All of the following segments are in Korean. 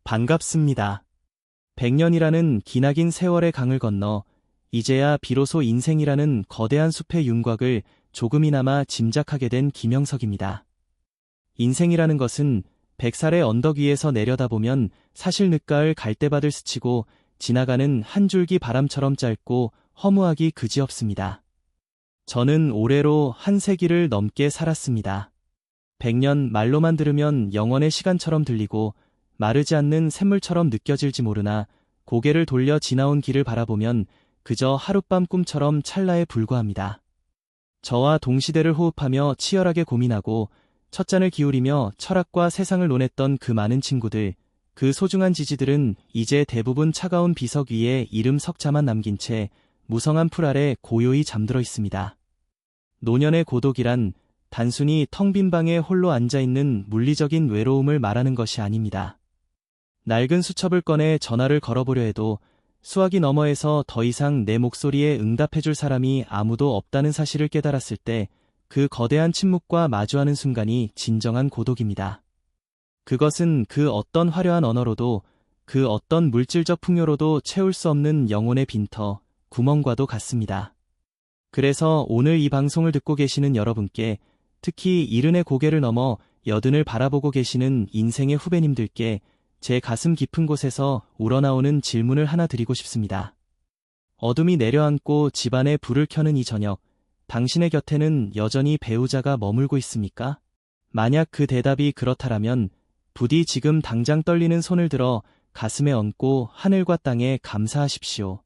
반갑습니다. 100년이라는 기나긴 세월의 강을 건너 이제야 비로소 인생이라는 거대한 숲의 윤곽을 조금이나마 짐작하게 된 김영석입니다. 인생이라는 것은 100살의 언덕 위에서 내려다보면 사실 늦가을 갈대밭을 스치고 지나가는 한 줄기 바람처럼 짧고 허무하기 그지없습니다. 저는 올해로 한 세기를 넘게 살았습니다. 100년 말로만 들으면 영원의 시간처럼 들리고 마르지 않는 샘물처럼 느껴질지 모르나 고개를 돌려 지나온 길을 바라보면 그저 하룻밤 꿈처럼 찰나에 불과합니다. 저와 동시대를 호흡하며 치열하게 고민하고 찻잔을 기울이며 철학과 세상을 논했던 그 많은 친구들, 그 소중한 지지들은 이제 대부분 차가운 비석 위에 이름 석자만 남긴 채 무성한 풀 아래 고요히 잠들어 있습니다. 노년의 고독이란 단순히 텅 빈 방에 홀로 앉아있는 물리적인 외로움을 말하는 것이 아닙니다. 낡은 수첩을 꺼내 전화를 걸어보려 해도 수화기 너머에서 더 이상 내 목소리에 응답해줄 사람이 아무도 없다는 사실을 깨달았을 때 그 거대한 침묵과 마주하는 순간이 진정한 고독입니다. 그것은 그 어떤 화려한 언어로도 그 어떤 물질적 풍요로도 채울 수 없는 영혼의 빈터, 구멍과도 같습니다. 그래서 오늘 이 방송을 듣고 계시는 여러분께, 특히 이른의 고개를 넘어 여든을 바라보고 계시는 인생의 후배님들께 제 가슴 깊은 곳에서 우러나오는 질문을 하나 드리고 싶습니다. 어둠이 내려앉고 집안에 불을 켜는 이 저녁, 당신의 곁에는 여전히 배우자가 머물고 있습니까? 만약 그 대답이 그렇다라면 부디 지금 당장 떨리는 손을 들어 가슴에 얹고 하늘과 땅에 감사하십시오.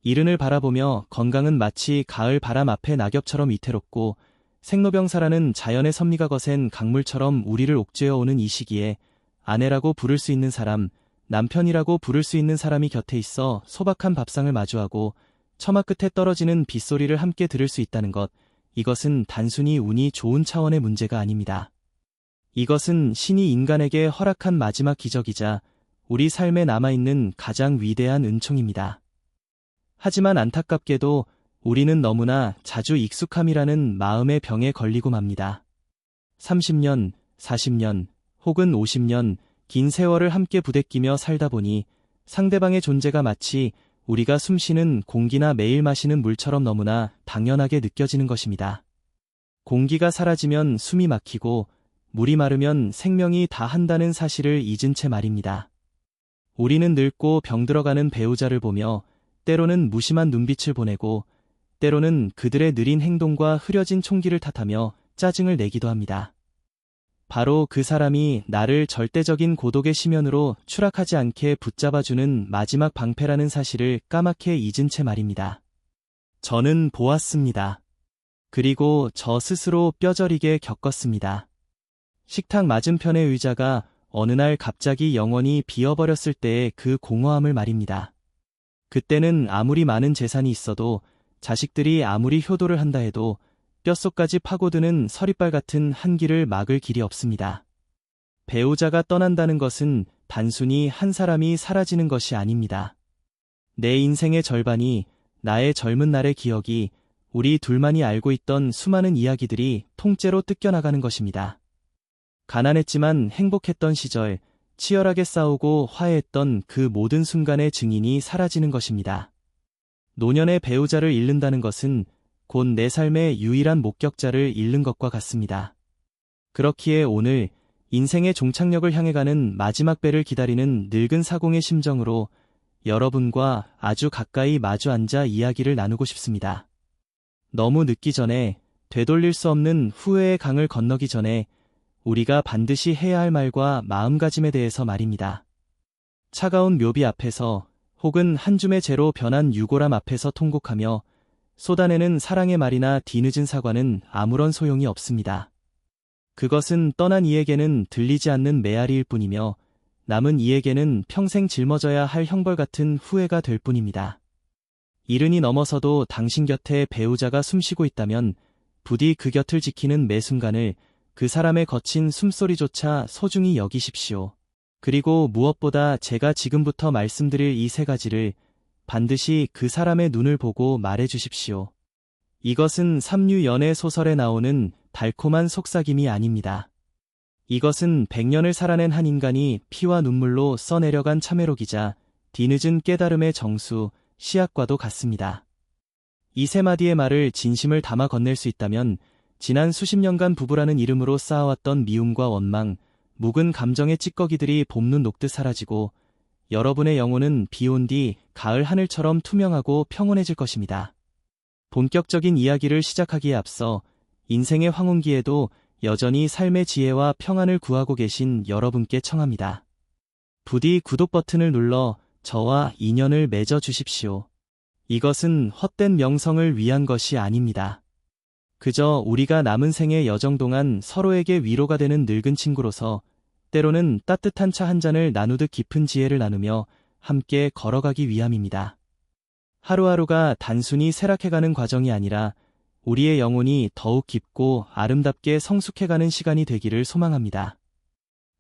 이른을 바라보며 건강은 마치 가을 바람 앞에 낙엽처럼 위태롭고 생로병사라는 자연의 섭리가 거센 강물처럼 우리를 옥죄어 오는 이 시기에 아내라고 부를 수 있는 사람, 남편이라고 부를 수 있는 사람이 곁에 있어 소박한 밥상을 마주하고 처마 끝에 떨어지는 빗소리를 함께 들을 수 있다는 것, 이것은 단순히 운이 좋은 차원의 문제가 아닙니다. 이것은 신이 인간에게 허락한 마지막 기적이자 우리 삶에 남아있는 가장 위대한 은총입니다. 하지만 안타깝게도 우리는 너무나 자주 익숙함이라는 마음의 병에 걸리고 맙니다. 30년, 40년, 혹은 50년, 긴 세월을 함께 부대끼며 살다 보니 상대방의 존재가 마치 우리가 숨쉬는 공기나 매일 마시는 물처럼 너무나 당연하게 느껴지는 것입니다. 공기가 사라지면 숨이 막히고 물이 마르면 생명이 다한다는 사실을 잊은 채 말입니다. 우리는 늙고 병들어가는 배우자를 보며 때로는 무심한 눈빛을 보내고 때로는 그들의 느린 행동과 흐려진 총기를 탓하며 짜증을 내기도 합니다. 바로 그 사람이 나를 절대적인 고독의 심연으로 추락하지 않게 붙잡아주는 마지막 방패라는 사실을 까맣게 잊은 채 말입니다. 저는 보았습니다. 그리고 저 스스로 뼈저리게 겪었습니다. 식탁 맞은편의 의자가 어느 날 갑자기 영원히 비어버렸을 때의 그 공허함을 말입니다. 그때는 아무리 많은 재산이 있어도 자식들이 아무리 효도를 한다 해도 뼛속까지 파고드는 서리빨 같은 한기를 막을 길이 없습니다. 배우자가 떠난다는 것은 단순히 한 사람이 사라지는 것이 아닙니다. 내 인생의 절반이, 나의 젊은 날의 기억이, 우리 둘만이 알고 있던 수많은 이야기들이 통째로 뜯겨나가는 것입니다. 가난했지만 행복했던 시절, 치열하게 싸우고 화해했던 그 모든 순간의 증인이 사라지는 것입니다. 노년의 배우자를 잃는다는 것은 곧 내 삶의 유일한 목격자를 잃는 것과 같습니다. 그렇기에 오늘 인생의 종착역을 향해 가는 마지막 배를 기다리는 늙은 사공의 심정으로 여러분과 아주 가까이 마주 앉아 이야기를 나누고 싶습니다. 너무 늦기 전에, 되돌릴 수 없는 후회의 강을 건너기 전에 우리가 반드시 해야 할 말과 마음가짐에 대해서 말입니다. 차가운 묘비 앞에서 혹은 한 줌의 재로 변한 유골함 앞에서 통곡하며 쏟아내는 사랑의 말이나 뒤늦은 사과는 아무런 소용이 없습니다. 그것은 떠난 이에게는 들리지 않는 메아리일 뿐이며 남은 이에게는 평생 짊어져야 할 형벌 같은 후회가 될 뿐입니다. 이른이 넘어서도 당신 곁에 배우자가 숨쉬고 있다면 부디 그 곁을 지키는 매 순간을 그 사람의 거친 숨소리조차 소중히 여기십시오. 그리고 무엇보다 제가 지금부터 말씀드릴 이 세 가지를 반드시 그 사람의 눈을 보고 말해 주십시오. 이것은 삼류 연애 소설에 나오는 달콤한 속삭임이 아닙니다. 이것은 100년을 살아낸 한 인간이 피와 눈물로 써내려간 참회록이자 뒤늦은 깨달음의 정수, 씨앗과도 같습니다. 이 세 마디의 말을 진심을 담아 건넬 수 있다면 지난 수십 년간 부부라는 이름으로 쌓아왔던 미움과 원망, 묵은 감정의 찌꺼기들이 봄눈 녹듯 사라지고 여러분의 영혼은 비온 뒤 가을 하늘처럼 투명하고 평온해질 것입니다. 본격적인 이야기를 시작하기에 앞서 인생의 황혼기에도 여전히 삶의 지혜와 평안을 구하고 계신 여러분께 청합니다. 부디 구독 버튼을 눌러 저와 인연을 맺어 주십시오. 이것은 헛된 명성을 위한 것이 아닙니다. 그저 우리가 남은 생의 여정 동안 서로에게 위로가 되는 늙은 친구로서 때로는 따뜻한 차 한 잔을 나누듯 깊은 지혜를 나누며 함께 걸어가기 위함입니다. 하루하루가 단순히 쇠락해가는 과정이 아니라 우리의 영혼이 더욱 깊고 아름답게 성숙해가는 시간이 되기를 소망합니다.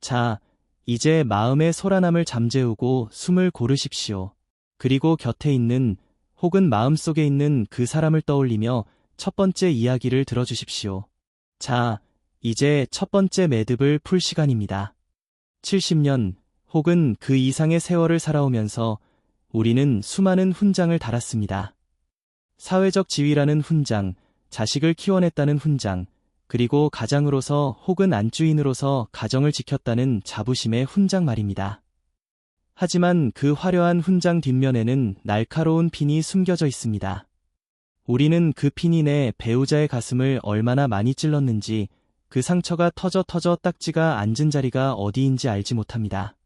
자, 이제 마음의 소란함을 잠재우고 숨을 고르십시오. 그리고 곁에 있는 혹은 마음속에 있는 그 사람을 떠올리며 첫 번째 이야기를 들어주십시오. 자, 이제 첫 번째 매듭을 풀 시간입니다. 70년 혹은 그 이상의 세월을 살아오면서 우리는 수많은 훈장을 달았습니다. 사회적 지위라는 훈장, 자식을 키워냈다는 훈장, 그리고 가장으로서 혹은 안주인으로서 가정을 지켰다는 자부심의 훈장 말입니다. 하지만 그 화려한 훈장 뒷면에는 날카로운 핀이 숨겨져 있습니다. 우리는 그 핀이 내 배우자의 가슴을 얼마나 많이 찔렀는지, 그 상처가 터져 딱지가 앉은 자리가 어디인지 알지 못합니다.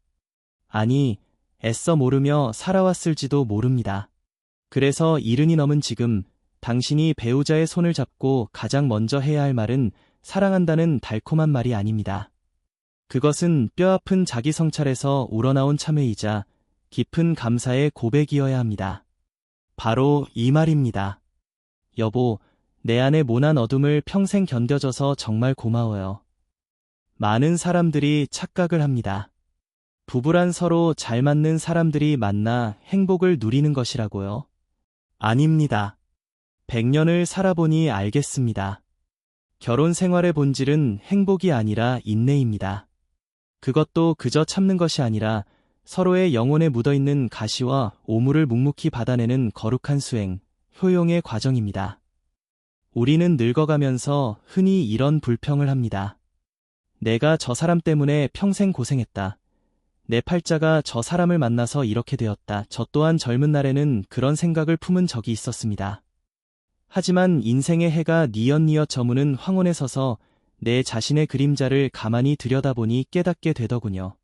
아니, 애써 모르며 살아왔을지도 모릅니다. 그래서 70이 넘은 지금, 당신이 배우자의 손을 잡고 가장 먼저 해야 할 말은 사랑한다는 달콤한 말이 아닙니다. 그것은 뼈아픈 자기 성찰에서 우러나온 참회이자 깊은 감사의 고백이어야 합니다. 바로 이 말입니다. 여보, 내 안의 모난 어둠을 평생 견뎌줘서 정말 고마워요. 많은 사람들이 착각을 합니다. 부부란 서로 잘 맞는 사람들이 만나 행복을 누리는 것이라고요? 아닙니다. 100년을 살아보니 알겠습니다. 결혼 생활의 본질은 행복이 아니라 인내입니다. 그것도 그저 참는 것이 아니라 서로의 영혼에 묻어있는 가시와 오물을 묵묵히 받아내는 거룩한 수행, 효용의 과정입니다. 우리는 늙어가면서 흔히 이런 불평을 합니다. 내가 저 사람 때문에 평생 고생했다. 내 팔자가 저 사람을 만나서 이렇게 되었다. 저 또한 젊은 날에는 그런 생각을 품은 적이 있었습니다. 하지만 인생의 해가 뉘엿뉘엿 저무는 황혼에 서서 내 자신의 그림자를 가만히 들여다보니 깨닫게 되더군요.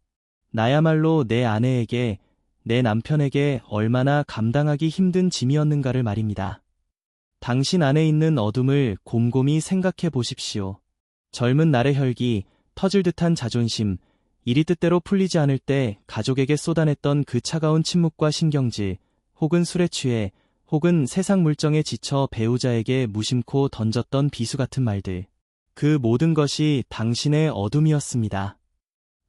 나야말로 내 아내에게, 내 남편에게 얼마나 감당하기 힘든 짐이었는가를 말입니다. 당신 안에 있는 어둠을 곰곰이 생각해 보십시오. 젊은 날의 혈기, 터질 듯한 자존심, 일이 뜻대로 풀리지 않을 때 가족에게 쏟아냈던 그 차가운 침묵과 신경질, 혹은 술에 취해, 혹은 세상 물정에 지쳐 배우자에게 무심코 던졌던 비수 같은 말들. 그 모든 것이 당신의 어둠이었습니다.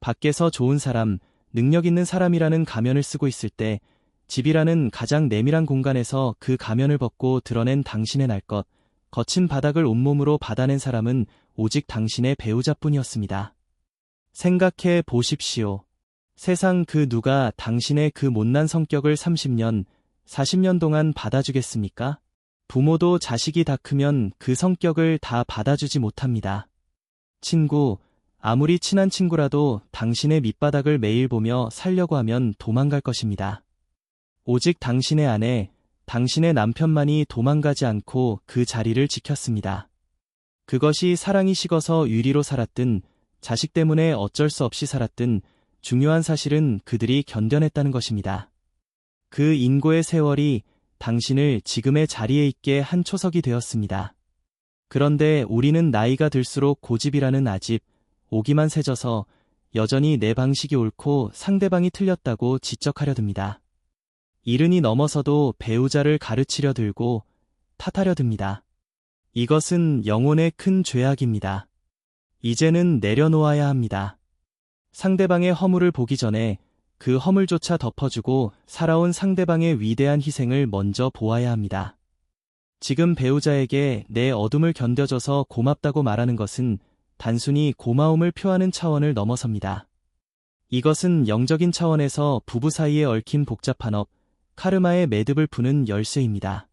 밖에서 좋은 사람, 능력 있는 사람이라는 가면을 쓰고 있을 때 집이라는 가장 내밀한 공간에서 그 가면을 벗고 드러낸 당신의 날 것, 거친 바닥을 온몸으로 받아낸 사람은 오직 당신의 배우자뿐이었습니다. 생각해 보십시오. 세상 그 누가 당신의 그 못난 성격을 30년, 40년 동안 받아주겠습니까? 부모도 자식이 다 크면 그 성격을 다 받아주지 못합니다. 친구, 아무리 친한 친구라도 당신의 밑바닥을 매일 보며 살려고 하면 도망갈 것입니다. 오직 당신의 아내, 당신의 남편만이 도망가지 않고 그 자리를 지켰습니다. 그것이 사랑이 식어서 유리로 살았든, 자식 때문에 어쩔 수 없이 살았든 중요한 사실은 그들이 견뎌냈다는 것입니다. 그 인고의 세월이 당신을 지금의 자리에 있게 한 초석이 되었습니다. 그런데 우리는 나이가 들수록 고집이라는 아집, 오기만 세져서 여전히 내 방식이 옳고 상대방이 틀렸다고 지적하려 듭니다. 70이 넘어서도 배우자를 가르치려 들고 탓하려 듭니다. 이것은 영혼의 큰 죄악입니다. 이제는 내려놓아야 합니다. 상대방의 허물을 보기 전에 그 허물조차 덮어주고 살아온 상대방의 위대한 희생을 먼저 보아야 합니다. 지금 배우자에게 내 어둠을 견뎌줘서 고맙다고 말하는 것은 단순히 고마움을 표하는 차원을 넘어섭니다. 이것은 영적인 차원에서 부부 사이에 얽힌 복잡한 업, 카르마의 매듭을 푸는 열쇠입니다.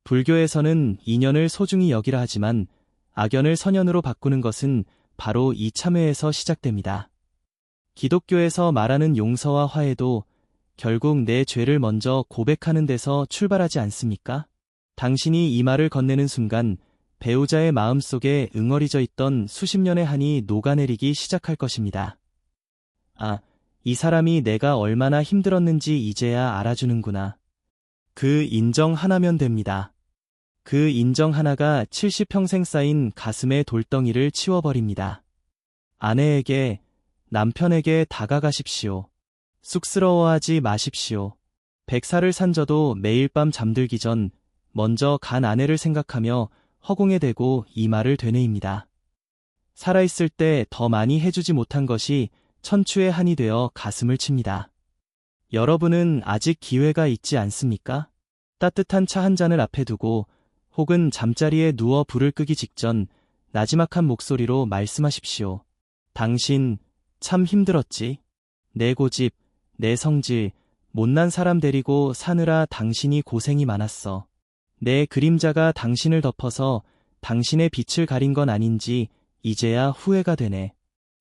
불교에서는 인연을 소중히 여기라 하지만 악연을 선연으로 바꾸는 것은 바로 이 참회에서 시작됩니다. 기독교에서 말하는 용서와 화해도 결국 내 죄를 먼저 고백하는 데서 출발하지 않습니까? 당신이 이 말을 건네는 순간 배우자의 마음속에 응어리져 있던 수십 년의 한이 녹아내리기 시작할 것입니다. 아, 이 사람이 내가 얼마나 힘들었는지 이제야 알아주는구나. 그 인정 하나면 됩니다. 그 인정 하나가 70평생 쌓인 가슴의 돌덩이를 치워버립니다. 아내에게, 남편에게 다가가십시오. 쑥스러워하지 마십시오. 100살을 산져도 매일 밤 잠들기 전 먼저 간 아내를 생각하며 허공에 대고 이 말을 되뇌입니다. 살아있을 때 더 많이 해주지 못한 것이 천추의 한이 되어 가슴을 칩니다. 여러분은 아직 기회가 있지 않습니까? 따뜻한 차 한 잔을 앞에 두고 혹은 잠자리에 누워 불을 끄기 직전 나지막한 목소리로 말씀하십시오. 당신 참 힘들었지. 내 고집, 내 성질, 못난 사람 데리고 사느라 당신이 고생이 많았어. 내 그림자가 당신을 덮어서 당신의 빛을 가린 건 아닌지 이제야 후회가 되네.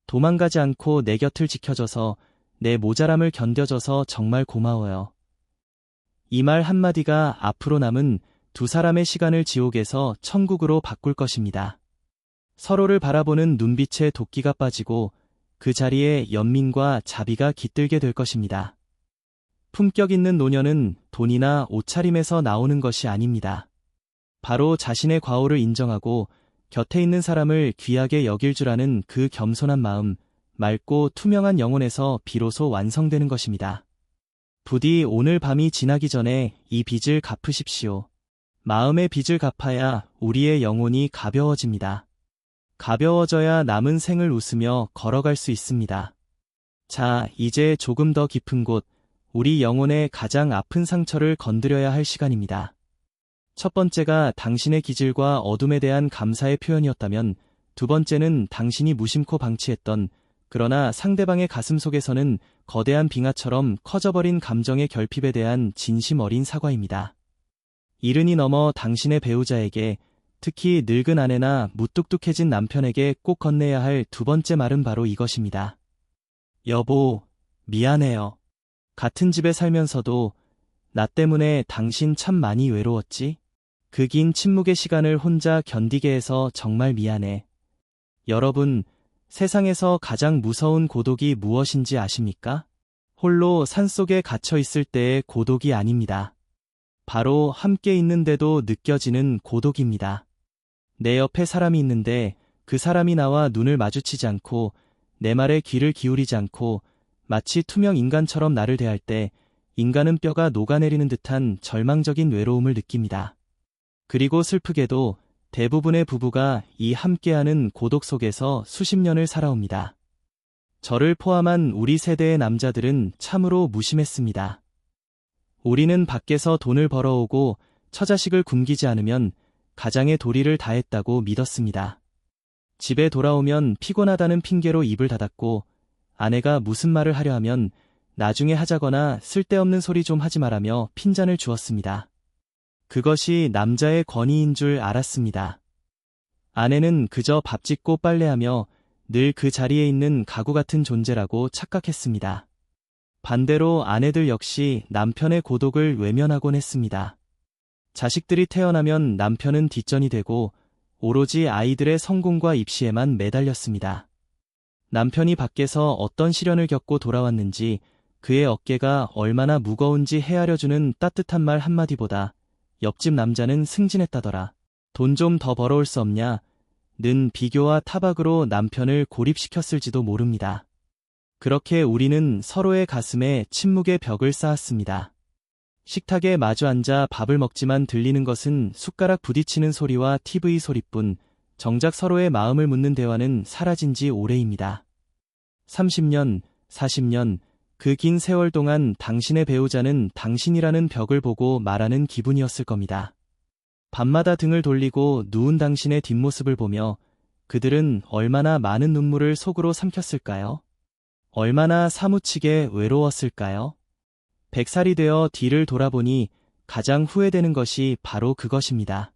도망가지 않고 내 곁을 지켜줘서 내 모자람을 견뎌줘서 정말 고마워요. 이 말 한마디가 앞으로 남은 두 사람의 시간을 지옥에서 천국으로 바꿀 것입니다. 서로를 바라보는 눈빛에 도끼가 빠지고 그 자리에 연민과 자비가 깃들게 될 것입니다. 품격 있는 노년은 돈이나 옷차림에서 나오는 것이 아닙니다. 바로 자신의 과오를 인정하고 곁에 있는 사람을 귀하게 여길 줄 아는 그 겸손한 마음, 맑고 투명한 영혼에서 비로소 완성되는 것입니다. 부디 오늘 밤이 지나기 전에 이 빚을 갚으십시오. 마음의 빚을 갚아야 우리의 영혼이 가벼워집니다. 가벼워져야 남은 생을 웃으며 걸어갈 수 있습니다. 자, 이제 조금 더 깊은 곳, 우리 영혼의 가장 아픈 상처를 건드려야 할 시간입니다. 첫 번째가 당신의 기질과 어둠에 대한 감사의 표현이었다면 두 번째는 당신이 무심코 방치했던 그러나 상대방의 가슴 속에서는 거대한 빙하처럼 커져버린 감정의 결핍에 대한 진심 어린 사과입니다. 이른이 넘어 당신의 배우자에게, 특히 늙은 아내나 무뚝뚝해진 남편에게 꼭 건네야 할 두 번째 말은 바로 이것입니다. 여보, 미안해요. 같은 집에 살면서도 나 때문에 당신 참 많이 외로웠지? 그 긴 침묵의 시간을 혼자 견디게 해서 정말 미안해. 여러분, 세상에서 가장 무서운 고독이 무엇인지 아십니까? 홀로 산속에 갇혀 있을 때의 고독이 아닙니다. 바로 함께 있는데도 느껴지는 고독입니다. 내 옆에 사람이 있는데 그 사람이 나와 눈을 마주치지 않고 내 말에 귀를 기울이지 않고 마치 투명 인간처럼 나를 대할 때 인간은 뼈가 녹아내리는 듯한 절망적인 외로움을 느낍니다. 그리고 슬프게도 대부분의 부부가 이 함께하는 고독 속에서 수십 년을 살아옵니다. 저를 포함한 우리 세대의 남자들은 참으로 무심했습니다. 우리는 밖에서 돈을 벌어오고 처자식을 굶기지 않으면 가장의 도리를 다했다고 믿었습니다. 집에 돌아오면 피곤하다는 핑계로 입을 닫았고 아내가 무슨 말을 하려 하면 나중에 하자거나 쓸데없는 소리 좀 하지 말라며 핀잔을 주었습니다. 그것이 남자의 권위인 줄 알았습니다. 아내는 그저 밥 짓고 빨래하며 늘 그 자리에 있는 가구 같은 존재라고 착각했습니다. 반대로 아내들 역시 남편의 고독을 외면하곤 했습니다. 자식들이 태어나면 남편은 뒷전이 되고 오로지 아이들의 성공과 입시에만 매달렸습니다. 남편이 밖에서 어떤 시련을 겪고 돌아왔는지 그의 어깨가 얼마나 무거운지 헤아려주는 따뜻한 말 한마디보다 옆집 남자는 승진했다더라. 돈 좀 더 벌어올 수 없냐? 는 비교와 타박으로 남편을 고립시켰을지도 모릅니다. 그렇게 우리는 서로의 가슴에 침묵의 벽을 쌓았습니다. 식탁에 마주 앉아 밥을 먹지만 들리는 것은 숟가락 부딪히는 소리와 TV 소리뿐, 정작 서로의 마음을 묻는 대화는 사라진 지 오래입니다. 30년, 40년, 그 긴 세월 동안 당신의 배우자는 당신이라는 벽을 보고 말하는 기분이었을 겁니다. 밤마다 등을 돌리고 누운 당신의 뒷모습을 보며 그들은 얼마나 많은 눈물을 속으로 삼켰을까요? 얼마나 사무치게 외로웠을까요? 100살이 되어 뒤를 돌아보니 가장 후회되는 것이 바로 그것입니다.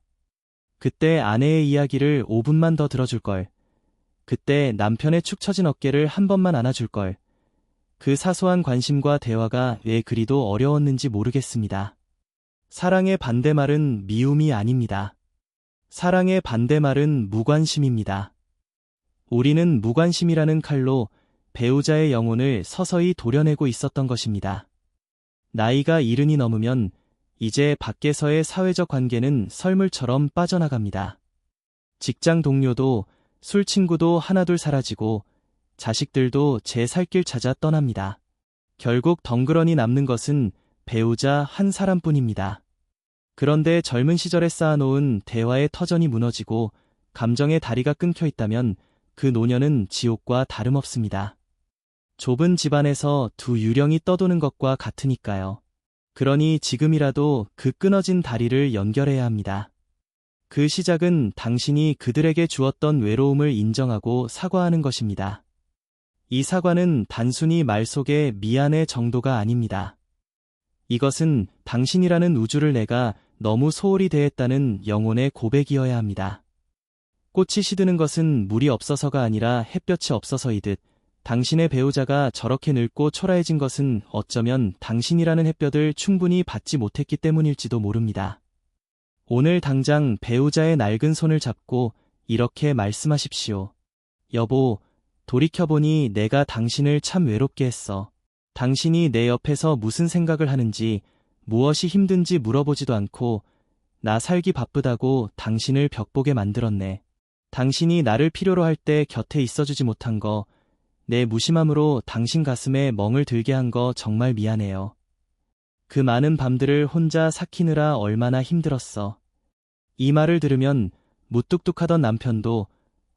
그때 아내의 이야기를 5분만 더 들어줄 걸. 그때 남편의 축 처진 어깨를 한 번만 안아줄 걸. 그 사소한 관심과 대화가 왜 그리도 어려웠는지 모르겠습니다. 사랑의 반대말은 미움이 아닙니다. 사랑의 반대말은 무관심입니다. 우리는 무관심이라는 칼로 배우자의 영혼을 서서히 도려내고 있었던 것입니다. 나이가 70이 넘으면 이제 밖에서의 사회적 관계는 썰물처럼 빠져나갑니다. 직장 동료도 술 친구도 하나둘 사라지고 자식들도 제 살 길 찾아 떠납니다. 결국 덩그러니 남는 것은 배우자 한 사람뿐입니다. 그런데 젊은 시절에 쌓아놓은 대화의 터전이 무너지고 감정의 다리가 끊겨 있다면 그 노년은 지옥과 다름없습니다. 좁은 집안에서 두 유령이 떠도는 것과 같으니까요. 그러니 지금이라도 그 끊어진 다리를 연결해야 합니다. 그 시작은 당신이 그들에게 주었던 외로움을 인정하고 사과하는 것입니다. 이 사과는 단순히 말 속의 미안해 정도가 아닙니다. 이것은 당신이라는 우주를 내가 너무 소홀히 대했다는 영혼의 고백이어야 합니다. 꽃이 시드는 것은 물이 없어서가 아니라 햇볕이 없어서이듯 당신의 배우자가 저렇게 늙고 초라해진 것은 어쩌면 당신이라는 햇볕을 충분히 받지 못했기 때문일지도 모릅니다. 오늘 당장 배우자의 낡은 손을 잡고 이렇게 말씀하십시오. 여보, 돌이켜보니 내가 당신을 참 외롭게 했어. 당신이 내 옆에서 무슨 생각을 하는지, 무엇이 힘든지 물어보지도 않고 나 살기 바쁘다고 당신을 벽보게 만들었네. 당신이 나를 필요로 할 때 곁에 있어주지 못한 거, 내 무심함으로 당신 가슴에 멍을 들게 한 거 정말 미안해요. 그 많은 밤들을 혼자 삭히느라 얼마나 힘들었어. 이 말을 들으면 무뚝뚝하던 남편도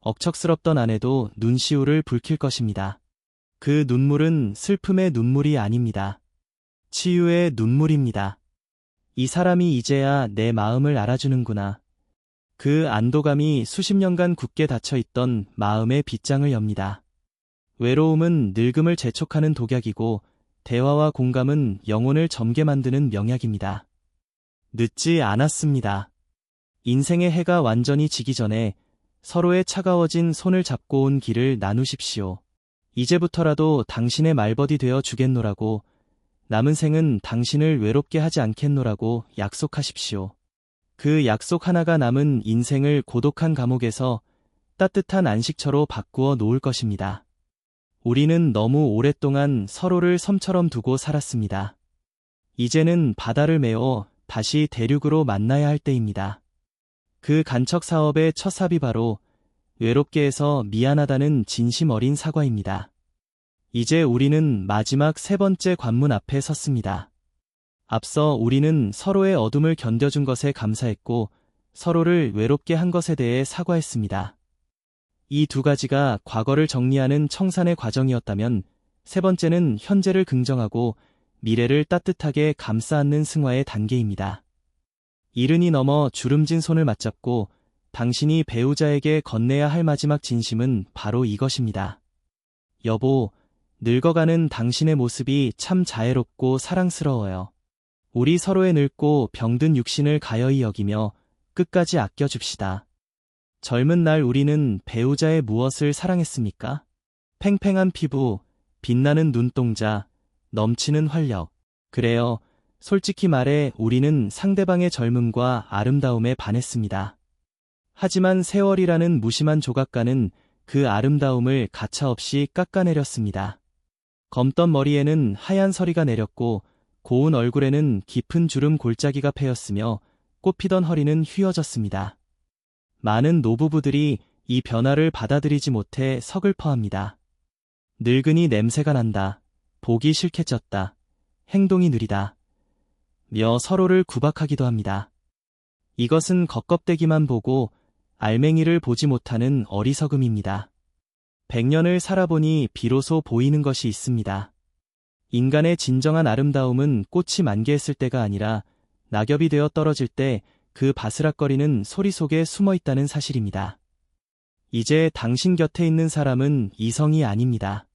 억척스럽던 아내도 눈시울을 붉힐 것입니다. 그 눈물은 슬픔의 눈물이 아닙니다. 치유의 눈물입니다. 이 사람이 이제야 내 마음을 알아주는구나. 그 안도감이 수십 년간 굳게 닫혀있던 마음의 빗장을 엽니다. 외로움은 늙음을 재촉하는 독약이고 대화와 공감은 영혼을 젊게 만드는 명약입니다. 늦지 않았습니다. 인생의 해가 완전히 지기 전에 서로의 차가워진 손을 잡고 온 길을 나누십시오. 이제부터라도 당신의 말벗이 되어 주겠노라고, 남은 생은 당신을 외롭게 하지 않겠노라고 약속하십시오. 그 약속 하나가 남은 인생을 고독한 감옥에서 따뜻한 안식처로 바꾸어 놓을 것입니다. 우리는 너무 오랫동안 서로를 섬처럼 두고 살았습니다. 이제는 바다를 메워 다시 대륙으로 만나야 할 때입니다. 그 간척 사업의 첫 삽이 바로 외롭게 해서 미안하다는 진심 어린 사과입니다. 이제 우리는 마지막 세 번째 관문 앞에 섰습니다. 앞서 우리는 서로의 어둠을 견뎌준 것에 감사했고 서로를 외롭게 한 것에 대해 사과했습니다. 이 두 가지가 과거를 정리하는 청산의 과정이었다면 세 번째는 현재를 긍정하고 미래를 따뜻하게 감싸 안는 승화의 단계입니다. 이른이 넘어 주름진 손을 맞잡고 당신이 배우자에게 건네야 할 마지막 진심은 바로 이것입니다. 여보, 늙어가는 당신의 모습이 참 자애롭고 사랑스러워요. 우리 서로의 늙고 병든 육신을 가여이 여기며 끝까지 아껴줍시다. 젊은 날 우리는 배우자의 무엇을 사랑했습니까? 팽팽한 피부, 빛나는 눈동자, 넘치는 활력. 그래요. 솔직히 말해 우리는 상대방의 젊음과 아름다움에 반했습니다. 하지만 세월이라는 무심한 조각가는 그 아름다움을 가차없이 깎아내렸습니다. 검던 머리에는 하얀 서리가 내렸고 고운 얼굴에는 깊은 주름 골짜기가 패였으며 꽃피던 허리는 휘어졌습니다. 많은 노부부들이 이 변화를 받아들이지 못해 서글퍼합니다. 늙으니 냄새가 난다. 보기 싫게졌다. 행동이 느리다. 며 서로를 구박하기도 합니다. 이것은 겉껍데기만 보고 알맹이를 보지 못하는 어리석음입니다. 100년을 살아보니 비로소 보이는 것이 있습니다. 인간의 진정한 아름다움은 꽃이 만개했을 때가 아니라 낙엽이 되어 떨어질 때 그 바스락거리는 소리 속에 숨어 있다는 사실입니다. 이제 당신 곁에 있는 사람은 이성이 아닙니다.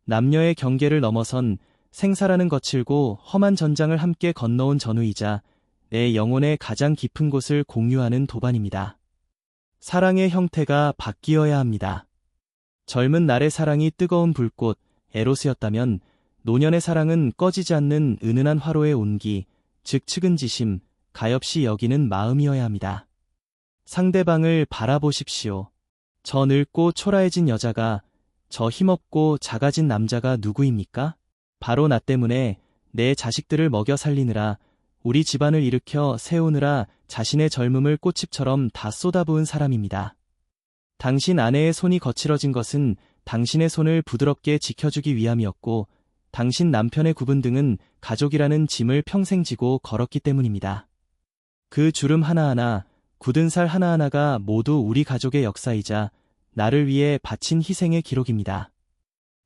남녀의 경계를 넘어선 생사라는 거칠고 험한 전장을 함께 건너온 전우이자 내 영혼의 가장 깊은 곳을 공유하는 도반입니다. 사랑의 형태가 바뀌어야 합니다. 젊은 날의 사랑이 뜨거운 불꽃, 에로스였다면 노년의 사랑은 꺼지지 않는 은은한 화로의 온기, 즉 측은지심, 가엾이 여기는 마음이어야 합니다. 상대방을 바라보십시오. 저 늙고 초라해진 여자가, 저 힘없고 작아진 남자가 누구입니까? 바로 나 때문에 내 자식들을 먹여 살리느라, 우리 집안을 일으켜 세우느라 자신의 젊음을 꽃잎처럼 다 쏟아부은 사람입니다. 당신 아내의 손이 거칠어진 것은 당신의 손을 부드럽게 지켜주기 위함이었고, 당신 남편의 굽은 등은 가족이라는 짐을 평생 지고 걸었기 때문입니다. 그 주름 하나하나, 굳은 살 하나하나가 모두 우리 가족의 역사이자 나를 위해 바친 희생의 기록입니다.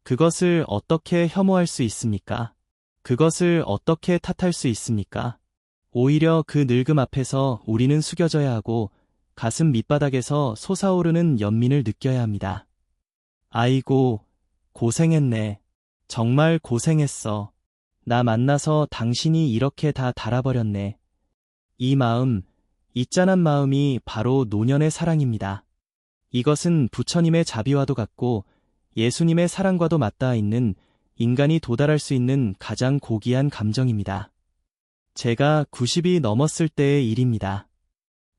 그것을 어떻게 혐오할 수 있습니까? 그것을 어떻게 탓할 수 있습니까? 오히려 그 늙음 앞에서 우리는 숙여져야 하고 가슴 밑바닥에서 솟아오르는 연민을 느껴야 합니다. 아이고, 고생했네. 정말 고생했어. 나 만나서 당신이 이렇게 다 달아버렸네. 이 마음, 이 짠한 마음이 바로 노년의 사랑입니다. 이것은 부처님의 자비와도 같고 예수님의 사랑과도 맞닿아 있는 인간이 도달할 수 있는 가장 고귀한 감정입니다. 제가 90이 넘었을 때의 일입니다.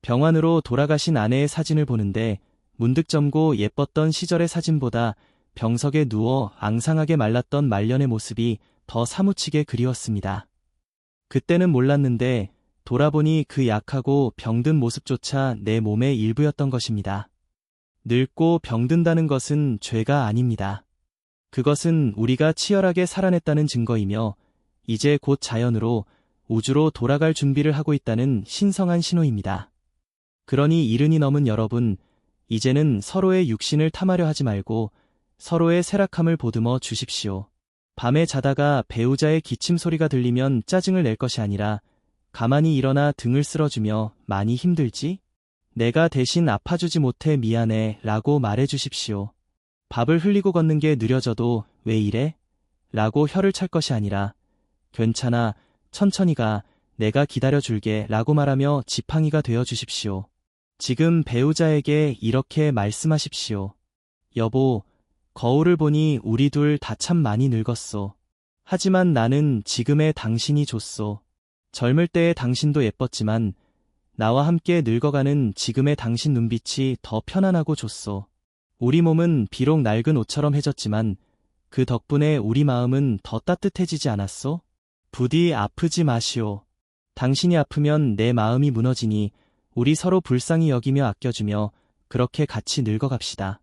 병환으로 돌아가신 아내의 사진을 보는데 문득 젊고 예뻤던 시절의 사진보다 병석에 누워 앙상하게 말랐던 말년의 모습이 더 사무치게 그리웠습니다. 그때는 몰랐는데 돌아보니 그 약하고 병든 모습조차 내 몸의 일부였던 것입니다. 늙고 병든다는 것은 죄가 아닙니다. 그것은 우리가 치열하게 살아냈다는 증거이며 이제 곧 자연으로 우주로 돌아갈 준비를 하고 있다는 신성한 신호입니다. 그러니 이른이 넘은 여러분, 이제는 서로의 육신을 탐하려 하지 말고 서로의 쇠락함을 보듬어 주십시오. 밤에 자다가 배우자의 기침 소리가 들리면 짜증을 낼 것이 아니라 가만히 일어나 등을 쓸어주며 많이 힘들지? 내가 대신 아파주지 못해 미안해 라고 말해주십시오. 밥을 흘리고 걷는 게 느려져도 왜 이래? 라고 혀를 찰 것이 아니라 괜찮아, 천천히 가, 내가 기다려줄게 라고 말하며 지팡이가 되어 주십시오. 지금 배우자에게 이렇게 말씀하십시오. 여보, 거울을 보니 우리 둘 다 참 많이 늙었소. 하지만 나는 지금의 당신이 좋소. 젊을 때의 당신도 예뻤지만 나와 함께 늙어가는 지금의 당신 눈빛이 더 편안하고 좋소. 우리 몸은 비록 낡은 옷처럼 해졌지만 그 덕분에 우리 마음은 더 따뜻해지지 않았소? 부디 아프지 마시오. 당신이 아프면 내 마음이 무너지니 우리 서로 불쌍히 여기며 아껴주며 그렇게 같이 늙어갑시다.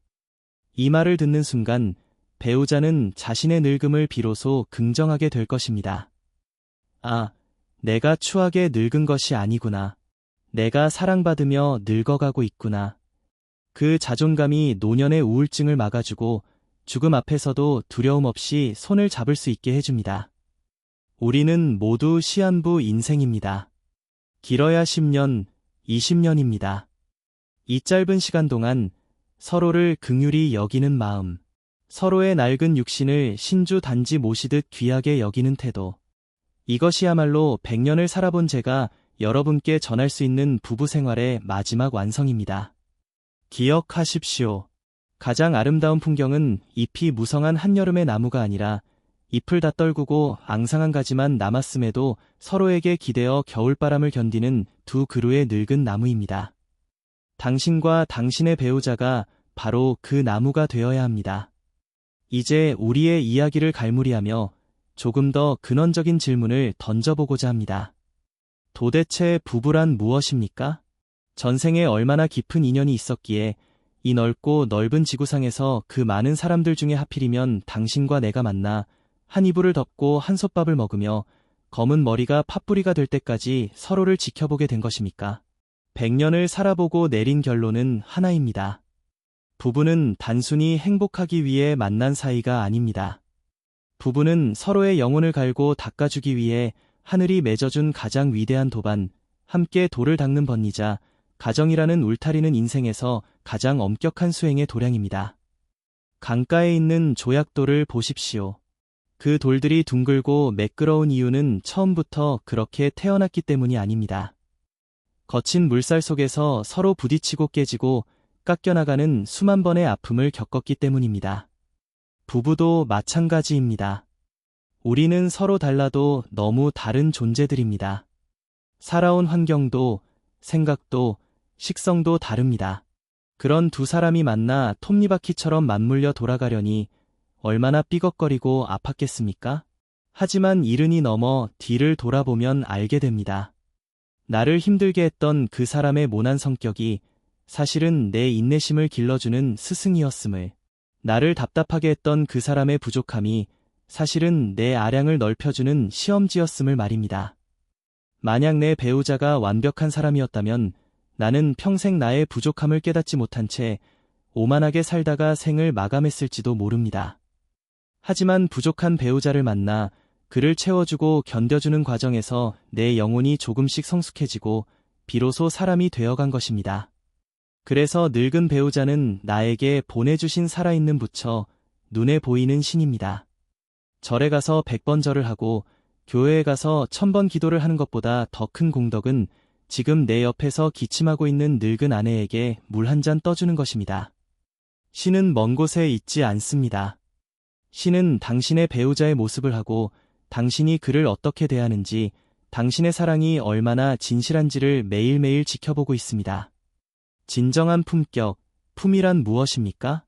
이 말을 듣는 순간 배우자는 자신의 늙음을 비로소 긍정하게 될 것입니다. 아, 내가 추하게 늙은 것이 아니구나. 내가 사랑받으며 늙어가고 있구나. 그 자존감이 노년의 우울증을 막아주고 죽음 앞에서도 두려움 없이 손을 잡을 수 있게 해줍니다. 우리는 모두 시한부 인생입니다. 길어야 10년, 20년입니다. 이 짧은 시간 동안 서로를 긍휼히 여기는 마음, 서로의 낡은 육신을 신주 단지 모시듯 귀하게 여기는 태도, 이것이야말로 100년을 살아본 제가 여러분께 전할 수 있는 부부 생활의 마지막 완성입니다. 기억하십시오. 가장 아름다운 풍경은 잎이 무성한 한여름의 나무가 아니라 잎을 다 떨구고 앙상한 가지만 남았음에도 서로에게 기대어 겨울바람을 견디는 두 그루의 늙은 나무입니다. 당신과 당신의 배우자가 바로 그 나무가 되어야 합니다. 이제 우리의 이야기를 갈무리하며 조금 더 근원적인 질문을 던져보고자 합니다. 도대체 부부란 무엇입니까? 전생에 얼마나 깊은 인연이 있었기에 이 넓고 넓은 지구상에서 그 많은 사람들 중에 하필이면 당신과 내가 만나 한 이불을 덮고 한솥밥을 먹으며 검은 머리가 팥뿌리가 될 때까지 서로를 지켜보게 된 것입니까? 100년을 살아보고 내린 결론은 하나입니다. 부부는 단순히 행복하기 위해 만난 사이가 아닙니다. 부부는 서로의 영혼을 갈고 닦아주기 위해 하늘이 맺어준 가장 위대한 도반, 함께 돌을 닦는 번이자 가정이라는 울타리는 인생에서 가장 엄격한 수행의 도량입니다. 강가에 있는 조약돌을 보십시오. 그 돌들이 둥글고 매끄러운 이유는 처음부터 그렇게 태어났기 때문이 아닙니다. 거친 물살 속에서 서로 부딪히고 깨지고 깎여나가는 수만 번의 아픔을 겪었기 때문입니다. 부부도 마찬가지입니다. 우리는 서로 달라도 너무 다른 존재들입니다. 살아온 환경도, 생각도, 식성도 다릅니다. 그런 두 사람이 만나 톱니바퀴처럼 맞물려 돌아가려니 얼마나 삐걱거리고 아팠겠습니까? 하지만 이른이 넘어 뒤를 돌아보면 알게 됩니다. 나를 힘들게 했던 그 사람의 모난 성격이 사실은 내 인내심을 길러주는 스승이었음을, 나를 답답하게 했던 그 사람의 부족함이 사실은 내 아량을 넓혀주는 시험지였음을 말입니다. 만약 내 배우자가 완벽한 사람이었다면 나는 평생 나의 부족함을 깨닫지 못한 채 오만하게 살다가 생을 마감했을지도 모릅니다. 하지만 부족한 배우자를 만나 그를 채워주고 견뎌주는 과정에서 내 영혼이 조금씩 성숙해지고 비로소 사람이 되어간 것입니다. 그래서 늙은 배우자는 나에게 보내주신 살아있는 부처, 눈에 보이는 신입니다. 절에 가서 100번 절을 하고 교회에 가서 1000번 기도를 하는 것보다 더 큰 공덕은 지금 내 옆에서 기침하고 있는 늙은 아내에게 물 한 잔 떠주는 것입니다. 신은 먼 곳에 있지 않습니다. 신은 당신의 배우자의 모습을 하고 당신이 그를 어떻게 대하는지, 당신의 사랑이 얼마나 진실한지를 매일매일 지켜보고 있습니다. 진정한 품격, 품이란 무엇입니까?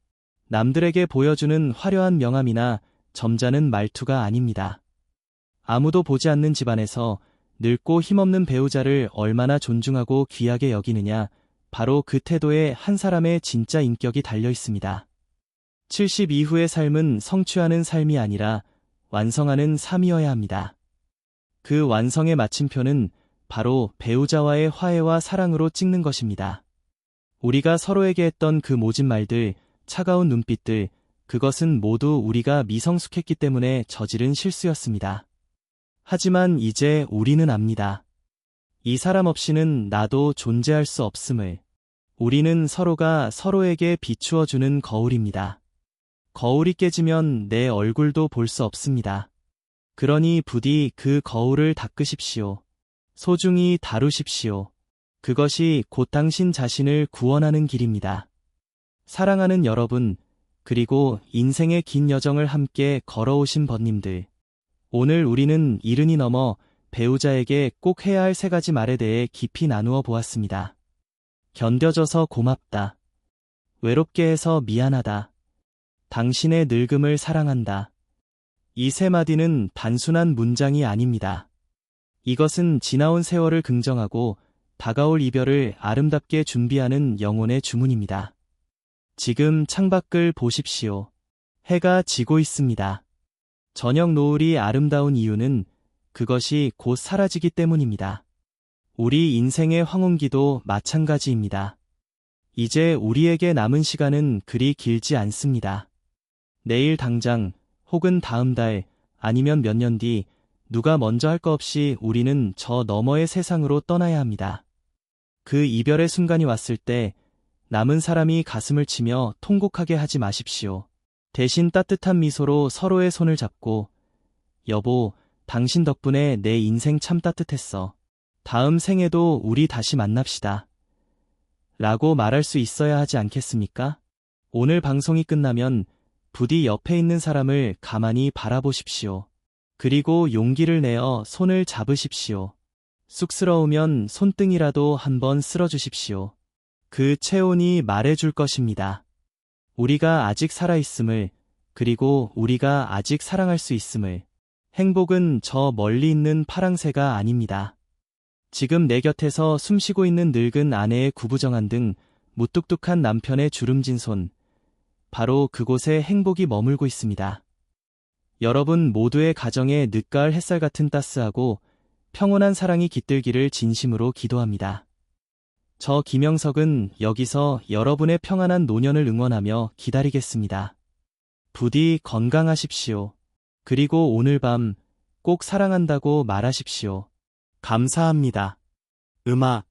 남들에게 보여주는 화려한 명함이나 점잖은 말투가 아닙니다. 아무도 보지 않는 집안에서 늙고 힘없는 배우자를 얼마나 존중하고 귀하게 여기느냐, 바로 그 태도에 한 사람의 진짜 인격이 달려 있습니다. 70 이후의 삶은 성취하는 삶이 아니라 완성하는 삶이어야 합니다. 그 완성의 마침표는 바로 배우자와의 화해와 사랑으로 찍는 것입니다. 우리가 서로에게 했던 그 모진 말들, 차가운 눈빛들, 그것은 모두 우리가 미성숙했기 때문에 저지른 실수였습니다. 하지만 이제 우리는 압니다. 이 사람 없이는 나도 존재할 수 없음을. 우리는 서로가 서로에게 비추어주는 거울입니다. 거울이 깨지면 내 얼굴도 볼 수 없습니다. 그러니 부디 그 거울을 닦으십시오. 소중히 다루십시오. 그것이 곧 당신 자신을 구원하는 길입니다. 사랑하는 여러분, 그리고 인생의 긴 여정을 함께 걸어오신 번님들. 오늘 우리는 이른이 넘어 배우자에게 꼭 해야 할 3가지 말에 대해 깊이 나누어 보았습니다. 견뎌줘서 고맙다. 외롭게 해서 미안하다. 당신의 늙음을 사랑한다. 이 3마디는 단순한 문장이 아닙니다. 이것은 지나온 세월을 긍정하고 다가올 이별을 아름답게 준비하는 영혼의 주문입니다. 지금 창밖을 보십시오. 해가 지고 있습니다. 저녁 노을이 아름다운 이유는 그것이 곧 사라지기 때문입니다. 우리 인생의 황혼기도 마찬가지입니다. 이제 우리에게 남은 시간은 그리 길지 않습니다. 내일 당장, 혹은 다음 달, 아니면 몇 년 뒤, 누가 먼저 할 거 없이 우리는 저 너머의 세상으로 떠나야 합니다. 그 이별의 순간이 왔을 때 남은 사람이 가슴을 치며 통곡하게 하지 마십시오. 대신 따뜻한 미소로 서로의 손을 잡고 여보, 당신 덕분에 내 인생 참 따뜻했어. 다음 생에도 우리 다시 만납시다. 라고 말할 수 있어야 하지 않겠습니까? 오늘 방송이 끝나면 부디 옆에 있는 사람을 가만히 바라보십시오. 그리고 용기를 내어 손을 잡으십시오. 쑥스러우면 손등이라도 한번 쓸어주십시오. 그 체온이 말해줄 것입니다. 우리가 아직 살아있음을, 그리고 우리가 아직 사랑할 수 있음을. 행복은 저 멀리 있는 파랑새가 아닙니다. 지금 내 곁에서 숨쉬고 있는 늙은 아내의 구부정한 등, 무뚝뚝한 남편의 주름진 손, 바로 그곳에 행복이 머물고 있습니다. 여러분 모두의 가정에 늦가을 햇살 같은 따스하고 평온한 사랑이 깃들기를 진심으로 기도합니다. 저 김영석은 여기서 여러분의 평안한 노년을 응원하며 기다리겠습니다. 부디 건강하십시오. 그리고 오늘 밤 꼭 사랑한다고 말하십시오. 감사합니다. 음악